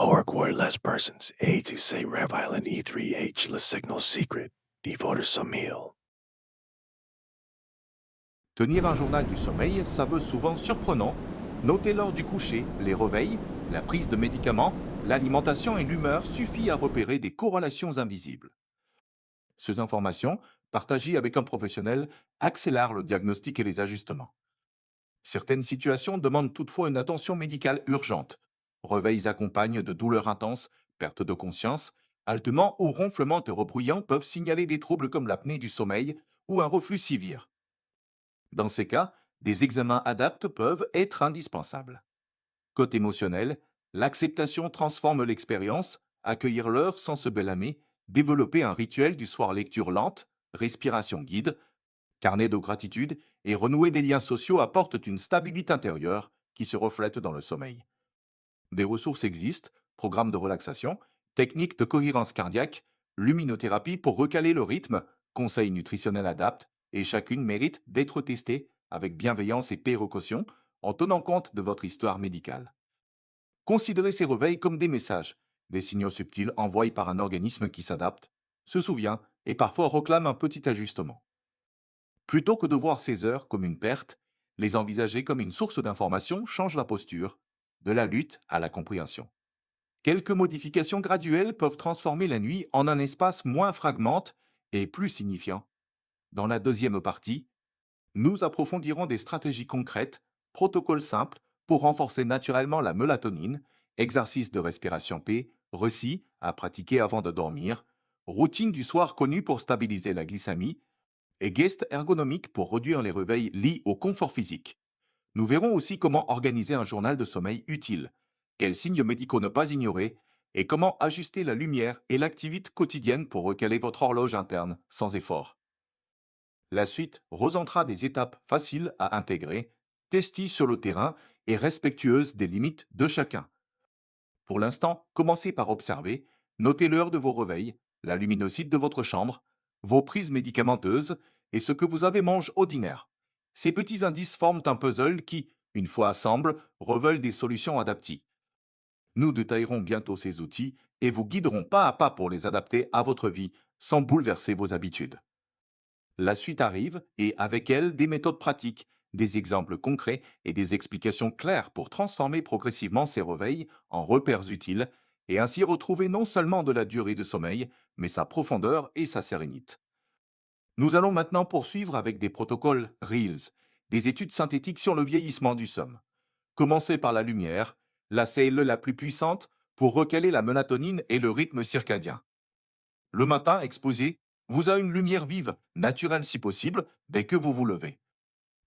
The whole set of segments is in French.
Orc wordless persons, A to say Rev Island E3H, le signal secret, devote some meal. Tenir un journal du sommeil s'avère souvent surprenant. Noter l'heure du coucher, les réveils, la prise de médicaments, l'alimentation et l'humeur suffit à repérer des corrélations invisibles. Ces informations, partagées avec un professionnel, accélèrent le diagnostic et les ajustements. Certaines situations demandent toutefois une attention médicale urgente. Réveils accompagnent de douleurs intenses, perte de conscience, haltements ou ronflements trop bruyants peuvent signaler des troubles comme l'apnée du sommeil ou un reflux sévère. Dans ces cas, des examens adaptés peuvent être indispensables. Côté émotionnel, l'acceptation transforme l'expérience, accueillir l'heure sans se blâmer, développer un rituel du soir lecture lente, respiration guide, carnet de gratitude et renouer des liens sociaux apportent une stabilité intérieure qui se reflète dans le sommeil. Des ressources existent, programmes de relaxation, techniques de cohérence cardiaque, luminothérapie pour recaler le rythme, conseils nutritionnels adaptés, et chacune mérite d'être testée avec bienveillance et précaution en tenant compte de votre histoire médicale. Considérez ces réveils comme des messages, des signaux subtils envoyés par un organisme qui s'adapte, se souvient et parfois réclame un petit ajustement. Plutôt que de voir ces heures comme une perte, les envisager comme une source d'information change la posture, de la lutte à la compréhension. Quelques modifications graduelles peuvent transformer la nuit en un espace moins fragmenté et plus signifiant. Dans la deuxième partie, nous approfondirons des stratégies concrètes, protocoles simples pour renforcer naturellement la mélatonine, exercices de respiration paix, récits à pratiquer avant de dormir, routine du soir connue pour stabiliser la glycémie et gestes ergonomiques pour réduire les réveils liés au confort physique. Nous verrons aussi comment organiser un journal de sommeil utile, quels signes médicaux ne pas ignorer et comment ajuster la lumière et l'activité quotidienne pour recaler votre horloge interne sans effort. La suite représentera des étapes faciles à intégrer, testées sur le terrain et respectueuses des limites de chacun. Pour l'instant, commencez par observer, notez l'heure de vos réveils, la luminosité de votre chambre, vos prises médicamenteuses et ce que vous avez mangé ordinaire. Ces petits indices forment un puzzle qui, une fois assemblé, révèle des solutions adaptées. Nous détaillerons bientôt ces outils et vous guiderons pas à pas pour les adapter à votre vie sans bouleverser vos habitudes. La suite arrive et avec elle des méthodes pratiques, des exemples concrets et des explications claires pour transformer progressivement ces réveils en repères utiles et ainsi retrouver non seulement de la durée de sommeil, mais sa profondeur et sa sérénité. Nous allons maintenant poursuivre avec des protocoles REALS, des études synthétiques sur le vieillissement du somme. Commencez par la lumière, la cellule la plus puissante pour recaler la mélatonine et le rythme circadien. Le matin, exposé, vous a une lumière vive, naturelle si possible, dès que vous vous levez.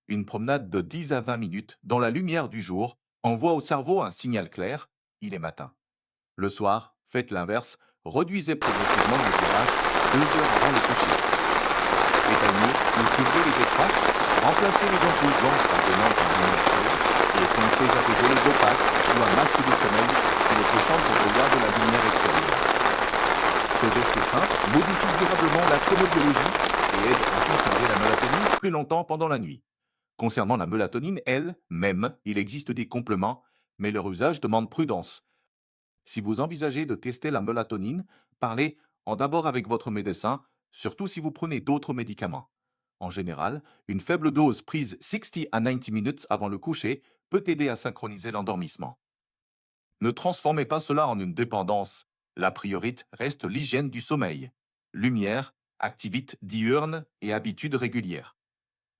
Une promenade de 10 à 20 minutes dans la lumière du jour envoie au cerveau un signal clair, il est matin. Le soir, faites l'inverse, réduisez progressivement l'éclairage 2 heures avant le coucher. Éteignez ou couvrez les écrans, remplacez les ampoules blanches par des lampes en lumière chaude et pensez à des volets opaques ou un masque de sommeil si votre chambre regarde la lumière extérieure. Ce geste simple modifie durablement la chronobiologie et aide à conserver la mélatonine plus longtemps pendant la nuit. Concernant la mélatonine, elle-même, il existe des compléments, mais leur usage demande prudence. Si vous envisagez de tester la mélatonine, parlez d'abord avec votre médecin, surtout si vous prenez d'autres médicaments. En général, une faible dose prise 60 à 90 minutes avant le coucher peut aider à synchroniser l'endormissement. Ne transformez pas cela en une dépendance. La priorité reste l'hygiène du sommeil. Lumière, activité diurne et habitudes régulières.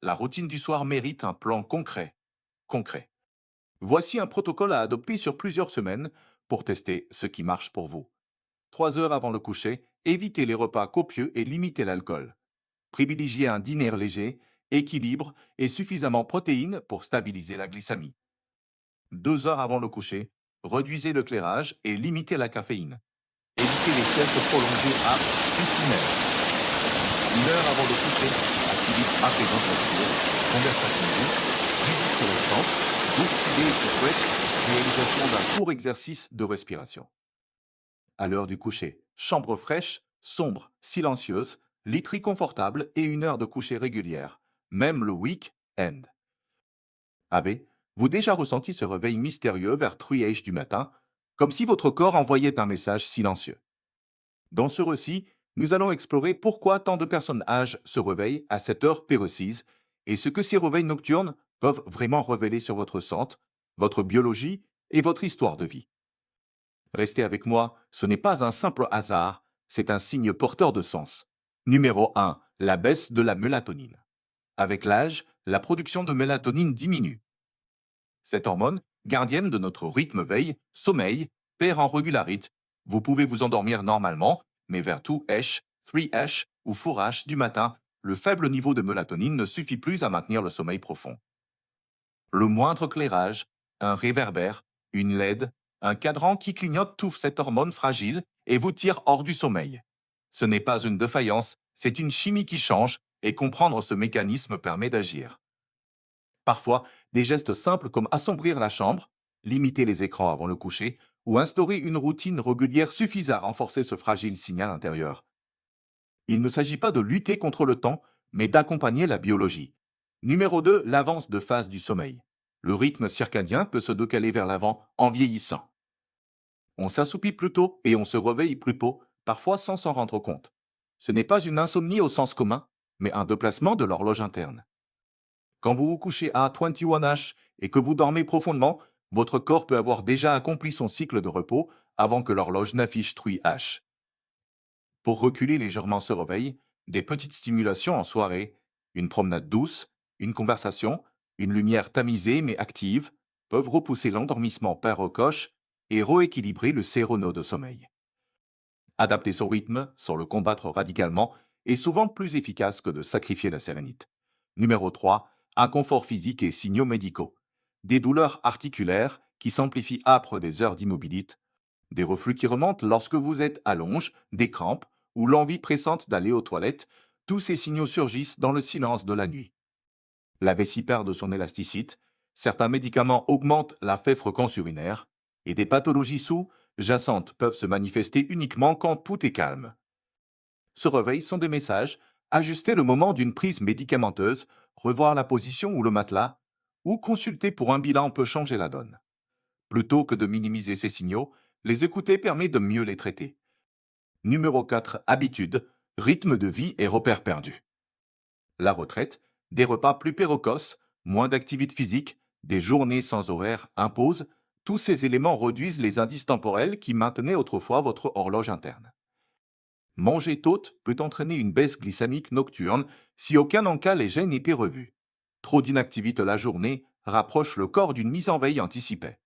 La routine du soir mérite un plan concret. Concret. Voici un protocole à adopter sur plusieurs semaines pour tester ce qui marche pour vous. 3 heures avant le coucher, évitez les repas copieux et limitez l'alcool. Privilégiez un dîner léger, équilibre et suffisamment protéines pour stabiliser la glycémie. 2 heures avant le coucher, réduisez l'éclairage et limitez la caféine. Évitez les siestes prolongées à plus d'une heure. 1 heure avant le coucher, activité apaisante lecture, conversation douce, musique relaxante, douce idée et souhaite, réalisation d'un court exercice de respiration. À l'heure du coucher, chambre fraîche, sombre, silencieuse, literie confortable et 1 heure de coucher régulière, même le week-end. Avez-vous déjà ressenti ce réveil mystérieux vers 3h du matin? comme si votre corps envoyait un message silencieux. Dans ce récit, nous allons explorer pourquoi tant de personnes âgées se réveillent à cette heure précise et ce que ces réveils nocturnes peuvent vraiment révéler sur votre santé, votre biologie et votre histoire de vie. Restez avec moi, ce n'est pas un simple hasard, c'est un signe porteur de sens. Numéro 1. La baisse de la mélatonine. Avec l'âge, la production de mélatonine diminue. Cette hormone, gardienne de notre rythme veille-sommeil, perd en régularité. Vous pouvez vous endormir normalement, mais vers 2H, 3H ou 4H du matin, le faible niveau de mélatonine ne suffit plus à maintenir le sommeil profond. Le moindre clairage, un réverbère, une LED, un cadran qui clignote tout cette hormone fragile et vous tire hors du sommeil. Ce n'est pas une défaillance, c'est une chimie qui change et comprendre ce mécanisme permet d'agir. Parfois, des gestes simples comme assombrir la chambre, limiter les écrans avant le coucher ou instaurer une routine régulière suffisent à renforcer ce fragile signal intérieur. Il ne s'agit pas de lutter contre le temps, mais d'accompagner la biologie. Numéro 2, l'avance de phase du sommeil. Le rythme circadien peut se décaler vers l'avant en vieillissant. On s'assoupit plus tôt et on se réveille plus tôt, parfois sans s'en rendre compte. Ce n'est pas une insomnie au sens commun, mais un déplacement de l'horloge interne. Quand vous vous couchez à 21H et que vous dormez profondément, votre corps peut avoir déjà accompli son cycle de repos avant que l'horloge n'affiche 3H. Pour reculer légèrement ce réveil, des petites stimulations en soirée, une promenade douce, une conversation, une lumière tamisée mais active, peuvent repousser l'endormissement par recoche et rééquilibrer le sérono de sommeil. Adapter son rythme, sans le combattre radicalement, est souvent plus efficace que de sacrifier la sérénité. Numéro 3. Inconfort physique et signaux médicaux. Des douleurs articulaires qui s'amplifient âpres des heures d'immobilité, des reflux qui remontent lorsque vous êtes allonge, des crampes ou l'envie pressante d'aller aux toilettes, tous ces signaux surgissent dans le silence de la nuit. La vessie perd de son élasticité, certains médicaments augmentent la fréquence urinaire, et des pathologies sous-jacentes peuvent se manifester uniquement quand tout est calme. Ce réveil sont des messages, ajuster le moment d'une prise médicamenteuse, revoir la position ou le matelas, ou consulter pour un bilan peut changer la donne. Plutôt que de minimiser ces signaux, les écouter permet de mieux les traiter. Numéro 4. Habitude, rythme de vie et repères perdus. La retraite, des repas plus précoces, moins d'activité physique, des journées sans horaire imposent, tous ces éléments réduisent les indices temporels qui maintenaient autrefois votre horloge interne. Manger tôt peut entraîner une baisse glycémique nocturne si aucun encas léger n'est revu. Trop d'inactivité la journée rapproche le corps d'une mise en veille anticipée.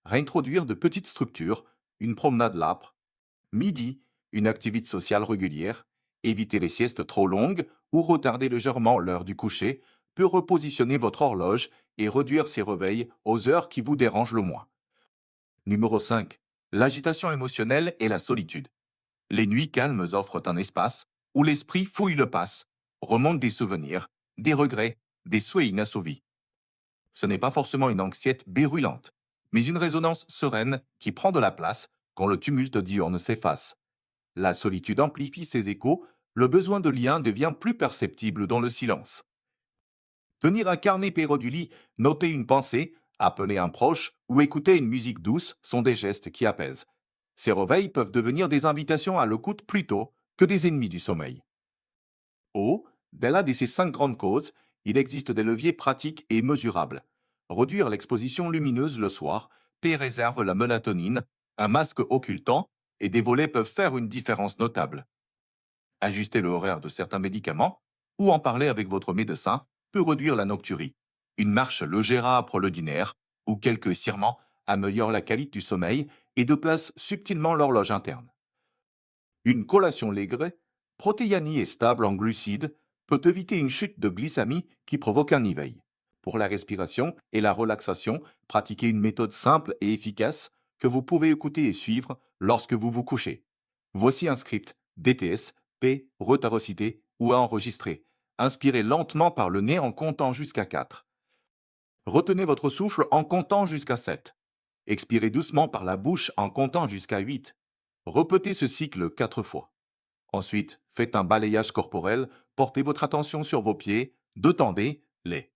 Réintroduire de petites structures, une promenade l'âpre, midi, une activité sociale régulière, éviter les siestes trop longues ou retarder légèrement l'heure du coucher peut repositionner votre horloge et réduire ses réveils aux heures qui vous dérangent le moins. Numéro 5. L'agitation émotionnelle et la solitude. Les nuits calmes offrent un espace où l'esprit fouille le passé, remonte des souvenirs, des regrets, des souhaits inassouvis. Ce n'est pas forcément une anxiété brûlante, mais une résonance sereine qui prend de la place quand le tumulte diurne s'efface. La solitude amplifie ses échos, le besoin de lien devient plus perceptible dans le silence. Tenir un carnet péro du lit, noter une pensée, appeler un proche ou écouter une musique douce sont des gestes qui apaisent. Ces réveils peuvent devenir des invitations à l'écoute plutôt que des ennemis du sommeil. Au-delà de ces 5 grandes causes, il existe des leviers pratiques et mesurables. Réduire l'exposition lumineuse le soir, réserve la mélatonine, un masque occultant et des volets peuvent faire une différence notable. Ajuster le horaire de certains médicaments ou en parler avec votre médecin peut réduire la nocturie. Une marche légère après le dîner ou quelques étirements améliorent la qualité du sommeil et déplacent subtilement l'horloge interne. Une collation légère, protéinée et stable en glucides, peut éviter une chute de glycémie qui provoque un éveil. Pour la respiration et la relaxation, pratiquez une méthode simple et efficace que vous pouvez écouter et suivre lorsque vous vous couchez. Voici un script DTS, P, retardosité ou à enregistrer. Inspirez lentement par le nez en comptant jusqu'à 4. Retenez votre souffle en comptant jusqu'à 7. Expirez doucement par la bouche en comptant jusqu'à 8. Répétez ce cycle 4 fois. Ensuite, faites un balayage corporel, portez votre attention sur vos pieds, détendez-les.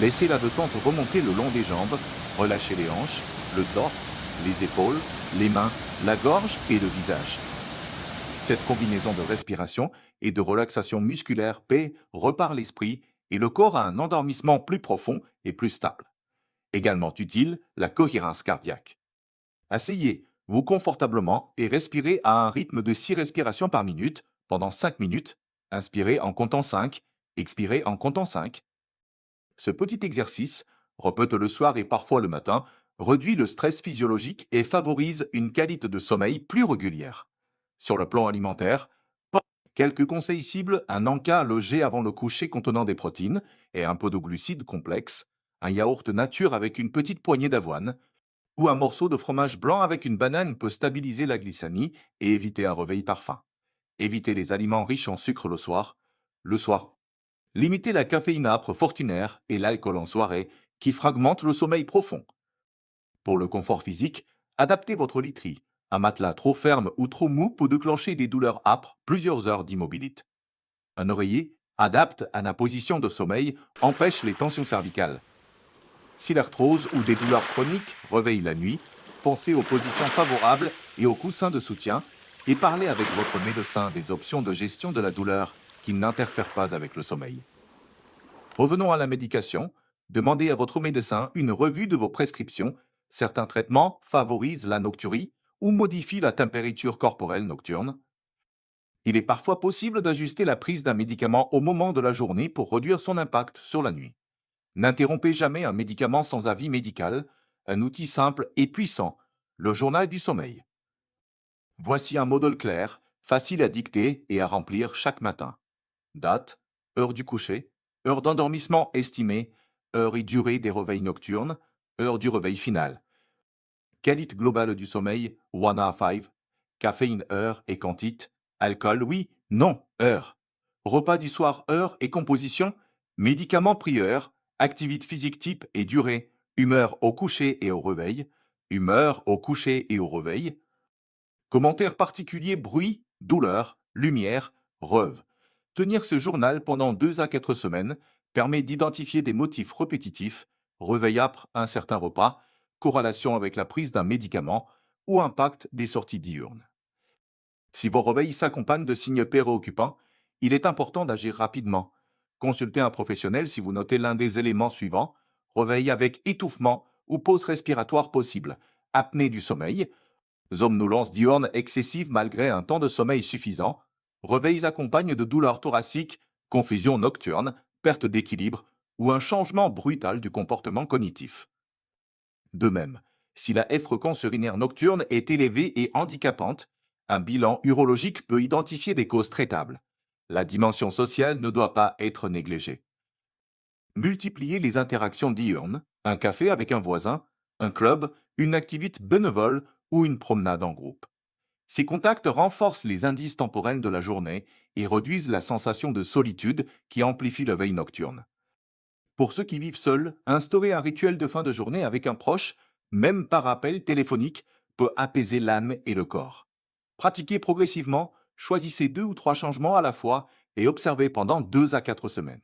Laissez la détente remonter le long des jambes, relâchez les hanches, le torse, les épaules, les mains, la gorge et le visage. Cette combinaison de respiration et de relaxation musculaire paix, repart l'esprit et le corps a un endormissement plus profond et plus stable. Également utile, la cohérence cardiaque. Asseyez-vous confortablement et respirez à un rythme de 6 respirations par minute pendant 5 minutes. Inspirez en comptant 5, expirez en comptant 5. Ce petit exercice, répète le soir et parfois le matin, réduit le stress physiologique et favorise une qualité de sommeil plus régulière. Sur le plan alimentaire, quelques conseils cibles, un encas logé avant le coucher contenant des protéines et un peu de glucides complexes, un yaourt nature avec une petite poignée d'avoine, ou un morceau de fromage blanc avec une banane peut stabiliser la glycémie et éviter un réveil par faim. Évitez les aliments riches en sucre le soir. Le soir, limitez la caféine âpre fortunaire et l'alcool en soirée qui fragmentent le sommeil profond. Pour le confort physique, adaptez votre literie. Un matelas trop ferme ou trop mou peut déclencher des douleurs âpres plusieurs heures d'immobilité. Un oreiller, adapte à la position de sommeil, empêche les tensions cervicales. Si l'arthrose ou des douleurs chroniques réveillent la nuit, pensez aux positions favorables et aux coussins de soutien et parlez avec votre médecin des options de gestion de la douleur qui n'interfèrent pas avec le sommeil. Revenons à la médication. Demandez à votre médecin une revue de vos prescriptions. Certains traitements favorisent la nocturie ou modifient la température corporelle nocturne. Il est parfois possible d'ajuster la prise d'un médicament au moment de la journée pour réduire son impact sur la nuit. N'interrompez jamais un médicament sans avis médical, un outil simple et puissant, le journal du sommeil. Voici un modèle clair, facile à dicter et à remplir chaque matin. Date, heure du coucher, heure d'endormissement estimée, heure et durée des réveils nocturnes, heure du réveil final. Qualité globale du sommeil, 1 à 5, caféine heure et quantité, alcool oui, non, heure. Repas du soir heure et composition, médicaments pris heure, activité physique type et durée, humeur au coucher et au réveil, humeur au coucher et au réveil. Commentaires particuliers bruit, douleur, lumière, rêve. Tenir ce journal pendant 2 à 4 semaines permet d'identifier des motifs répétitifs, réveil âpre à un certain repas, corrélation avec la prise d'un médicament ou impact des sorties diurnes. Si vos réveils s'accompagnent de signes préoccupants, il est important d'agir rapidement. Consultez un professionnel si vous notez l'un des éléments suivants: réveil avec étouffement ou pause respiratoire possible, apnée du sommeil, somnolence diurne excessive malgré un temps de sommeil suffisant, réveils accompagnent de douleurs thoraciques, confusion nocturne, perte d'équilibre ou un changement brutal du comportement cognitif. De même, si la F-fréquence urinaire nocturne est élevée et handicapante, un bilan urologique peut identifier des causes traitables. La dimension sociale ne doit pas être négligée. Multipliez les interactions diurnes, un café avec un voisin, un club, une activité bénévole ou une promenade en groupe. Ces contacts renforcent les indices temporels de la journée et réduisent la sensation de solitude qui amplifie la veille nocturne. Pour ceux qui vivent seuls, instaurer un rituel de fin de journée avec un proche, même par appel téléphonique, peut apaiser l'âme et le corps. Pratiquez progressivement, choisissez 2 ou 3 changements à la fois et observez pendant 2 à 4 semaines.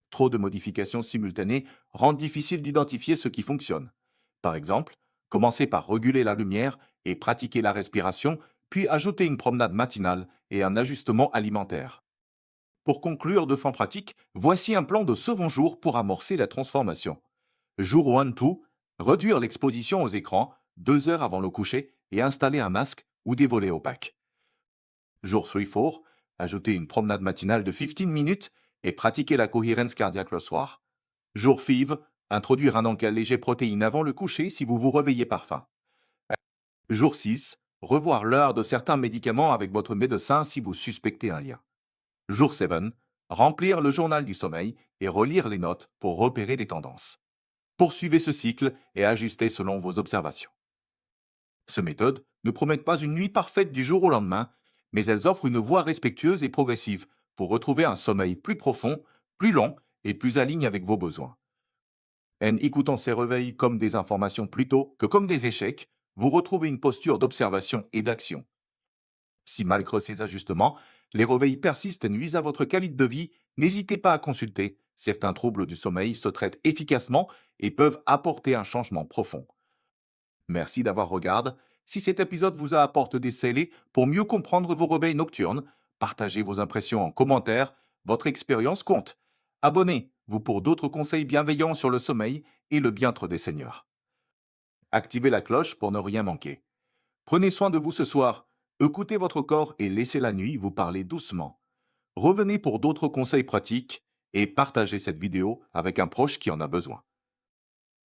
Trop de modifications simultanées rendent difficile d'identifier ce qui fonctionne. Par exemple, commencez par réguler la lumière et pratiquer la respiration, puis ajoutez une promenade matinale et un ajustement alimentaire. Pour conclure de fin pratique, voici un plan de second jour pour amorcer la transformation. Jour 1-2, réduire l'exposition aux écrans 2 heures avant le coucher et installer un masque ou des volets opaques. Jour 3-4, ajouter une promenade matinale de 15 minutes et pratiquer la cohérence cardiaque le soir. Jour 5, introduire un encas léger protéines avant le coucher si vous vous réveillez par faim. Jour 6, revoir l'heure de certains médicaments avec votre médecin si vous suspectez un lien. Jour 7, remplir le journal du sommeil et relire les notes pour repérer les tendances. Poursuivez ce cycle et ajustez selon vos observations. Ces méthodes ne promettent pas une nuit parfaite du jour au lendemain, mais elles offrent une voie respectueuse et progressive pour retrouver un sommeil plus profond, plus long et plus aligné avec vos besoins. En écoutant ces réveils comme des informations plutôt que comme des échecs, vous retrouvez une posture d'observation et d'action. Si malgré ces ajustements, les réveils persistent et nuisent à votre qualité de vie, n'hésitez pas à consulter. Certains troubles du sommeil se traitent efficacement et peuvent apporter un changement profond. Merci d'avoir regardé. Si cet épisode vous a apporté des scellés pour mieux comprendre vos réveils nocturnes, partagez vos impressions en commentaire. Votre expérience compte. Abonnez-vous pour d'autres conseils bienveillants sur le sommeil et le bien-être des seniors. Activez la cloche pour ne rien manquer. Prenez soin de vous ce soir. Écoutez votre corps et laissez la nuit vous parler doucement. Revenez pour d'autres conseils pratiques et partagez cette vidéo avec un proche qui en a besoin.